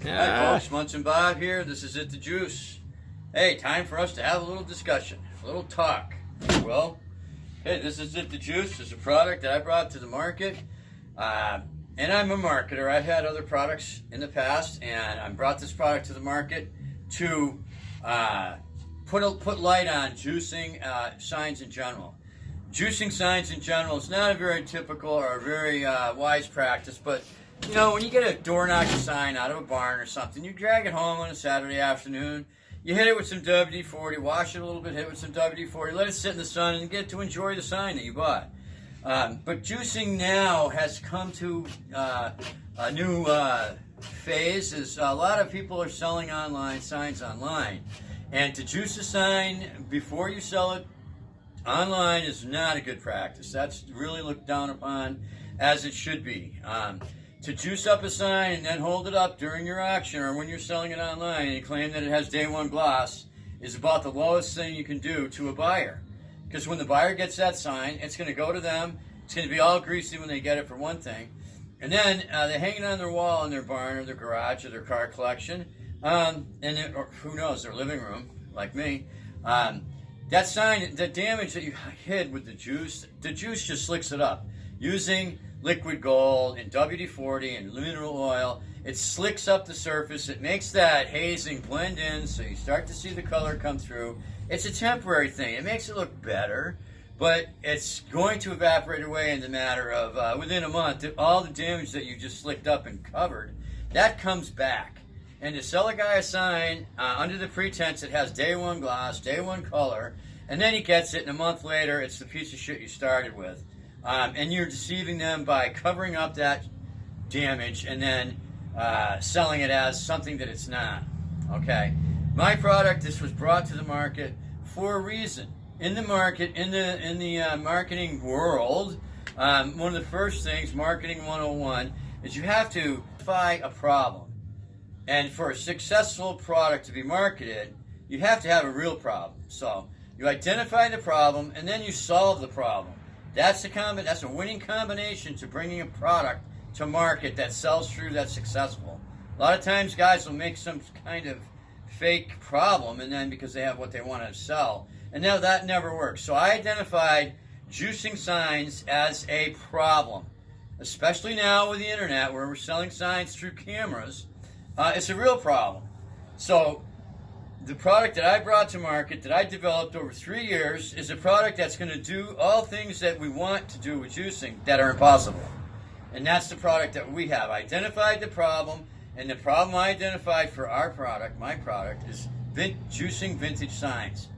Hi folks, Munson Bob here. This is It the Juice. Hey, time for us to have a little discussion, a little talk. Well, hey, this is It the Juice. It's a product that I brought to the market. And I'm a marketer. I've had other products in the past, and I brought this product to the market to put light on juicing signs in general. Juicing signs in general is not a very typical or a very wise practice, but you know, when you get a door knocking sign out of a barn or something, you drag it home on a Saturday afternoon, you hit it with some WD-40, wash it a little bit, hit it with some WD-40, let it sit in the sun, and get to enjoy the sign that you bought. But juicing now has come to a new phase. Is a lot of people are selling online signs online, and to juice a sign before you sell it online is not a good practice. That's really looked down upon, as it should be. To juice up a sign and then hold it up during your auction or when you're selling it online and you claim that it has day one gloss is about the lowest thing you can do to a buyer. Because when the buyer gets that sign, it's going to go to them. It's going to be all greasy when they get it, for one thing. And then they hang it on their wall in their barn or their garage or their car collection, or who knows, their living room, like me. That sign, the damage that you hid with the juice just slicks it up. Using liquid gold and WD-40 and mineral oil, it slicks up the surface. It makes that hazing blend in, so you start to see the color come through. It's a temporary thing. It makes it look better, but it's going to evaporate away in the matter of within a month. All the damage that you just slicked up and covered, that comes back. And to sell a guy a sign under the pretense it has day one gloss, day one color, and then he gets it, and a month later it's the piece of shit you started with. And you're deceiving them by covering up that damage and then selling it as something that it's not. Okay, my product. This was brought to the market for a reason. In the market, in the marketing world, one of the first things, marketing 101, is you have to identify a problem. And for a successful product to be marketed, you have to have a real problem. So you identify the problem and then you solve the problem. That's a winning combination to bringing a product to market that sells through, that's successful. A lot of times guys will make some kind of fake problem, and then because they have what they want to sell, and now that never works. So I identified juicing signs as a problem, especially now with the internet where we're selling signs through cameras. It's a real problem. So the product that I brought to market, that I developed over 3 years, is a product that's going to do all things that we want to do with juicing that are impossible. And that's the product that we have. I identified the problem, and the problem I identified for our product, my product, is juicing vintage signs.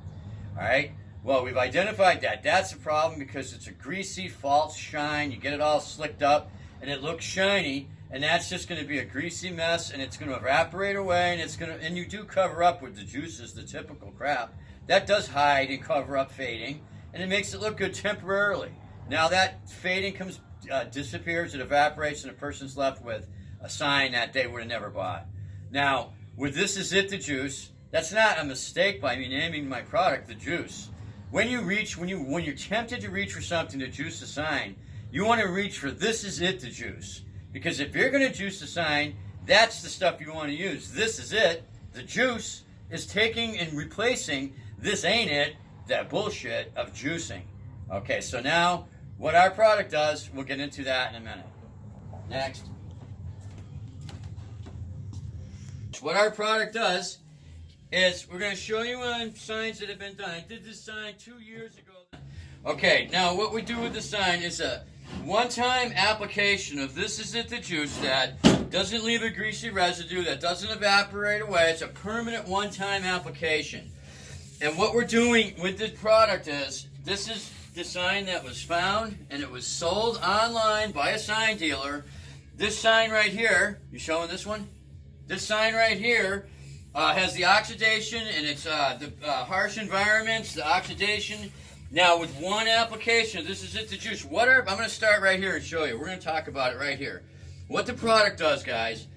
All right? Well, we've identified that. That's a problem because it's a greasy, false shine. You get it all slicked up, and it looks shiny. And that's just going to be a greasy mess, and it's going to evaporate away, and you do cover up with the juices, the typical crap. That does hide and cover up fading, and it makes it look good temporarily. Now that fading disappears, it evaporates, and a person's left with a sign that they would have never bought. Now, with This Is It the Juice, that's not a mistake by me naming my product the Juice. When you're tempted to reach for something to juice a sign, you want to reach for This Is It the Juice. Because if you're going to juice a sign, that's the stuff you want to use. This is it. The juice is taking and replacing this ain't it, that bullshit of juicing. Okay, so now what our product does, we'll get into that in a minute. Next. What our product does is we're going to show you on signs that have been done. I did this sign 2 years ago. Okay, now what we do with the sign is a one-time application of This Is It the Juice that doesn't leave a greasy residue, that doesn't evaporate away. It's a permanent one-time application. And what we're doing with this product is, this is the sign that was found and it was sold online by a sign dealer. This sign right here, you showing this one? This sign right here has the oxidation, and it's the harsh environments, the oxidation. Now, with one application, This Is It the Juice. I'm going to start right here and show you. We're going to talk about it right here. What the product does, guys,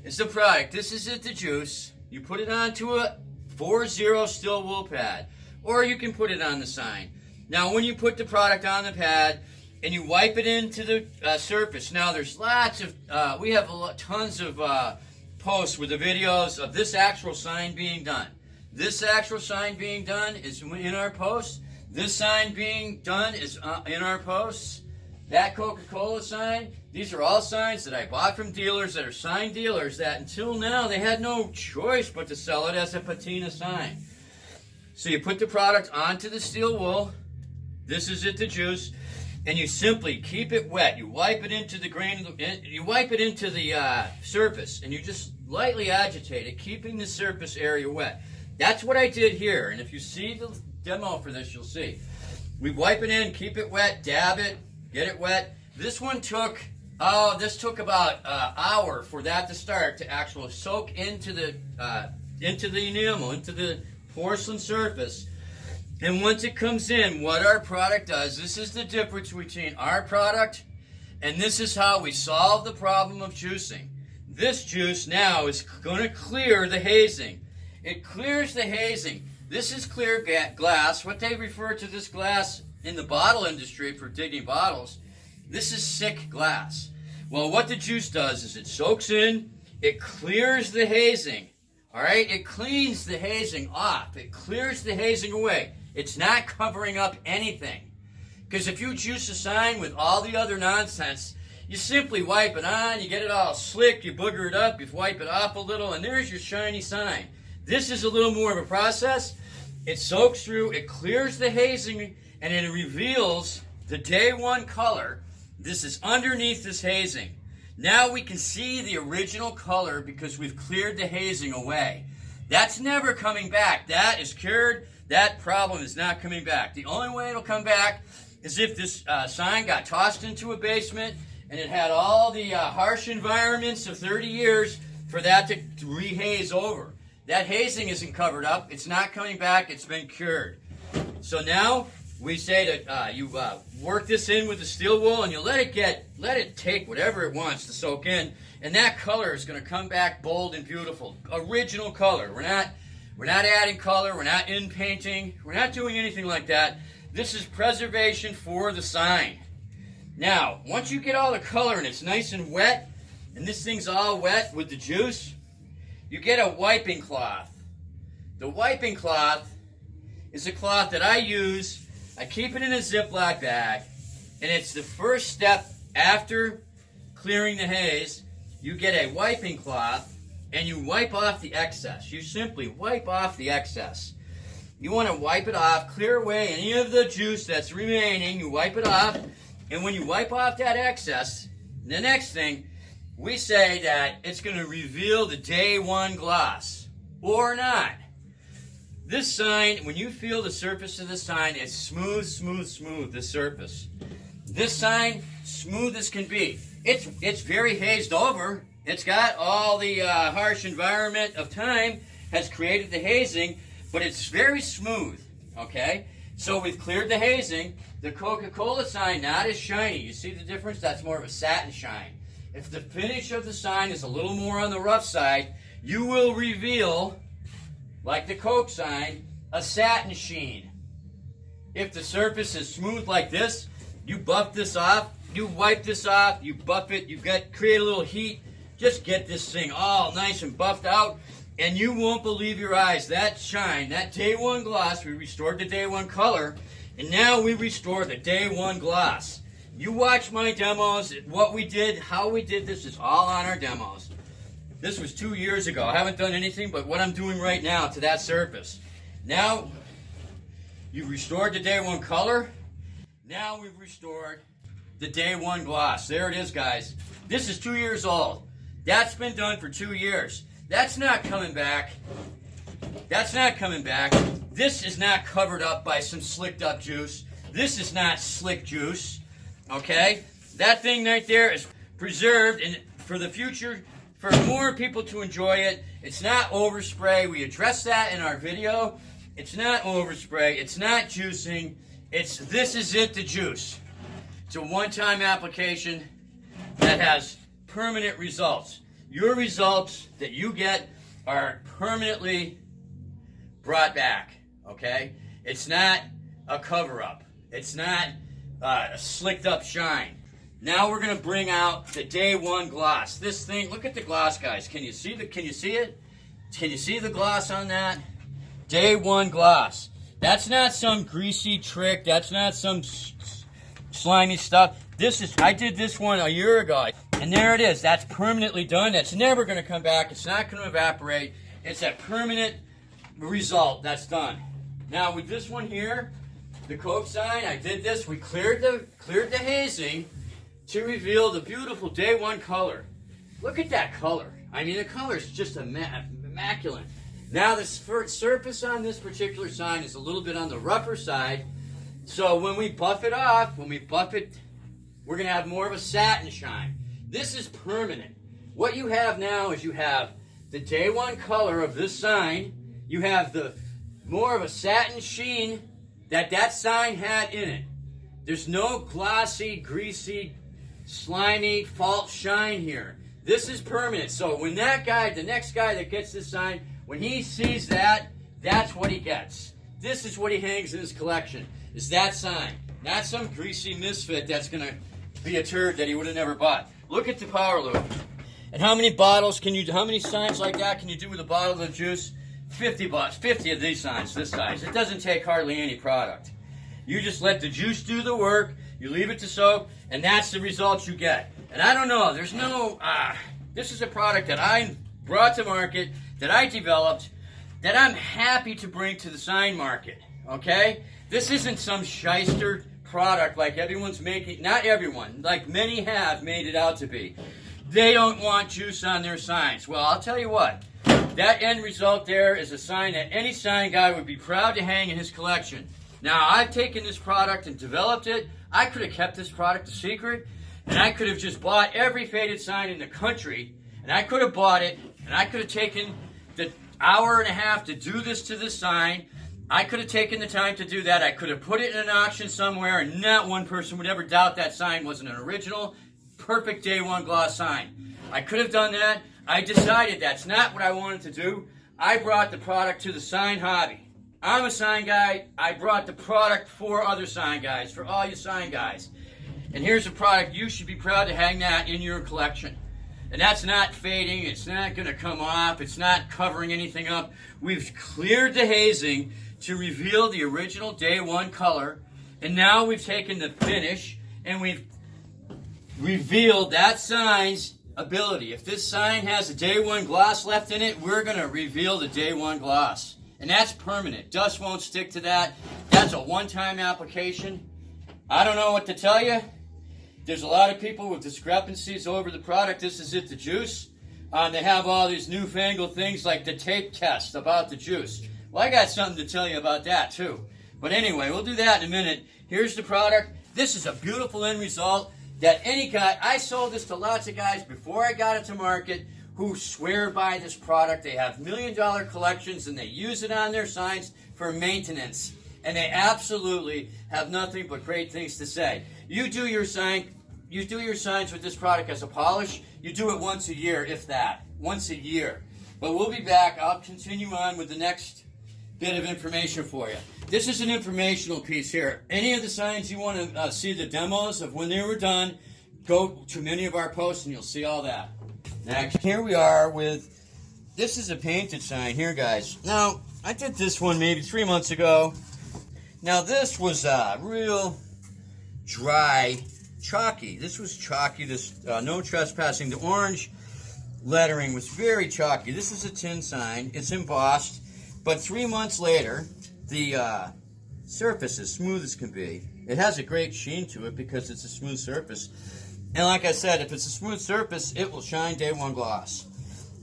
is the product, This Is It the Juice. You put it onto a 4-0 still wool pad, or you can put it on the sign. Now, when you put the product on the pad and you wipe it into the surface, now there's lots of, we have tons of posts with the videos of this actual sign being done. This actual sign being done is in our posts. This sign being done is in our posts. That Coca-Cola sign, these are all signs that I bought from dealers that are sign dealers that until now they had no choice but to sell it as a patina sign. So you put the product onto the steel wool. This is it, the juice, and you simply keep it wet. You wipe it into the grain, you wipe it into the surface, and you just lightly agitate it, keeping the surface area wet. That's what I did here, and if you see the demo for this, you'll see. We wipe it in, keep it wet, dab it, get it wet. This one took, this took about an hour for that to start to actually soak into the enamel, into the porcelain surface. And once it comes in, what our product does, this is the difference between our product and this is how we solve the problem of juicing. This juice now is going to clear the hazing. It clears the hazing. This is clear glass. What they refer to this glass in the bottle industry for digging bottles, this is sick glass. Well, what the juice does is it soaks in, it clears the hazing. All right, it cleans the hazing off. It clears the hazing away. It's not covering up anything. Because if you juice a sign with all the other nonsense, you simply wipe it on, you get it all slick, you booger it up, you wipe it off a little, and there's your shiny sign. This is a little more of a process. It soaks through, it clears the hazing, and it reveals the day one color. This is underneath this hazing. Now we can see the original color because we've cleared the hazing away. That's never coming back. That is cured. That problem is not coming back. The only way it'll come back is if this sign got tossed into a basement and it had all the harsh environments of 30 years for that to rehaze over. That hazing isn't covered up. It's not coming back. It's been cured. So now we say that you work this in with the steel wool and you let it take whatever it wants to soak in, and that color is going to come back bold and beautiful. Original color. We're not adding color. We're not in painting. We're not doing anything like that. This is preservation for the sign. Now, once you get all the color and it's nice and wet, and this thing's all wet with the juice, you get a wiping cloth. The wiping cloth is a cloth that I use. I keep it in a Ziploc bag, and it's the first step after clearing the haze. You get a wiping cloth, and you wipe off the excess. You simply wipe off the excess. You want to wipe it off, clear away any of the juice that's remaining. You wipe it off, and when you wipe off that excess, the next thing, we say that it's going to reveal the day one gloss, or not. This sign, when you feel the surface of the sign, it's smooth, smooth, smooth, the surface. This sign, smooth as can be. It's very hazed over. It's got all the harsh environment of time has created the hazing, but it's very smooth, okay? So we've cleared the hazing. The Coca-Cola sign, not as shiny. You see the difference? That's more of a satin shine. If the finish of the sign is a little more on the rough side, you will reveal, like the Coke sign, a satin sheen. If the surface is smooth like this, you buff this off, you wipe this off, you buff it, create a little heat, just get this thing all nice and buffed out, and you won't believe your eyes. That shine, that day one gloss, we restored the day one color, and now we restore the day one gloss. You watch my demos, what we did, how we did this is all on our demos. This was 2 years ago. I haven't done anything but what I'm doing right now to that surface. Now, you've restored the day one color. Now we've restored the day one gloss. There it is, guys. This is 2 years old. That's been done for 2 years. That's not coming back. That's not coming back. This is not covered up by some slicked up juice. This is not slick juice. Okay? That thing right there is preserved and for the future, for more people to enjoy it. It's not overspray. We addressed that in our video. It's not overspray. It's not juicing. This is it, the juice. It's a one-time application that has permanent results. Your results that you get are permanently brought back, okay? It's not a cover-up. It's not a slicked-up shine. Now we're gonna bring out the day one gloss. This thing, look at the gloss, guys. Can you see it? Can you see the gloss on that? Day one gloss. That's not some greasy trick. That's not some slimy stuff. I did this one a year ago. And there it is. That's permanently done. That's never going to come back. It's not going to evaporate. It's a permanent result that's done. Now with this one here, the Coke sign, I did this. We cleared the hazing to reveal the beautiful day one color. Look at that color. I mean, the color is just immaculate. Now the surface on this particular sign is a little bit on the rougher side. So when we buff it off, we're going to have more of a satin shine. This is permanent. What you have now is you have the day one color of this sign. You have the more of a satin sheen that sign had in it. There's no glossy, greasy, slimy, false shine here. This is permanent. So when that guy, the next guy that gets this sign, when he sees that, that's what he gets. This is what he hangs in his collection, is that sign. Not some greasy misfit that's going to be a turd that he would have never bought. Look at the power loop. And how many signs like that can you do with a bottle of juice? 50 bucks, 50 of these signs, this size. It doesn't take hardly any product. You just let the juice do the work, you leave it to soak, and that's the results you get. And I don't know, this is a product that I brought to market, that I developed, that I'm happy to bring to the sign market, okay? This isn't some shyster product like everyone's making, not everyone, like many have made it out to be. They don't want juice on their signs. Well, I'll tell you what, that end result there is a sign that any sign guy would be proud to hang in his collection. Now, I've taken this product and developed it. I could have kept this product a secret, and I could have just bought every faded sign in the country, and I could have bought it, and I could have taken the hour and a half to do this to the sign. I could have taken the time to do that. I could have put it in an auction somewhere, and not one person would ever doubt that sign wasn't an original, perfect day one gloss sign. I could have done that. I decided that's not what I wanted to do. I brought the product to the sign hobby. I'm a sign guy. I brought the product for other sign guys, for all you sign guys. And here's a product you should be proud to hang that in your collection. And that's not fading. It's not going to come off. It's not covering anything up. We've cleared the hazing to reveal the original day one color. And now we've taken the finish and we've revealed that sign's ability. If this sign has a day one gloss left in it, we're going to reveal the day one gloss. And that's permanent. Dust won't stick to that. That's a one-time application. I don't know what to tell you. There's a lot of people with discrepancies over the product. This is it, the juice. They have all these newfangled things like the tape test about the juice. Well, I got something to tell you about that too. But anyway, we'll do that in a minute. Here's the product. This is a beautiful end result that any guy, I sold this to lots of guys before I got it to market who swear by this product. They have $1 million collections and they use it on their signs for maintenance. And they absolutely have nothing but great things to say. You do your signs with this product as a polish. You do it once a year, if that. Once a year. But we'll be back. I'll continue on with the next bit of information for you. This is an informational piece here. Any of the signs you want to see the demos of when they were done, go to many of our posts and you'll see all that. Next, here we are with, this is a painted sign here, guys. Now, I did this one maybe 3 months ago. Now, this was real dry, chalky. This was chalky. This no trespassing. The orange lettering was very chalky. This is a tin sign. It's embossed. But 3 months later, the surface is smooth as can be. It has a great sheen to it because it's a smooth surface. And like I said, if it's a smooth surface, it will shine day one gloss.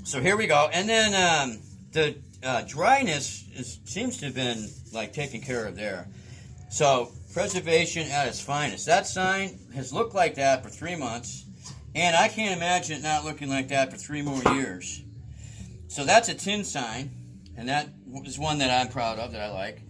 So here we go. And then the dryness seems to have been like taken care of there. So preservation at its finest. That sign has looked like that for 3 months. And I can't imagine it not looking like that for 3 more years. So that's a tin sign. And that is one that I'm proud of, that I like.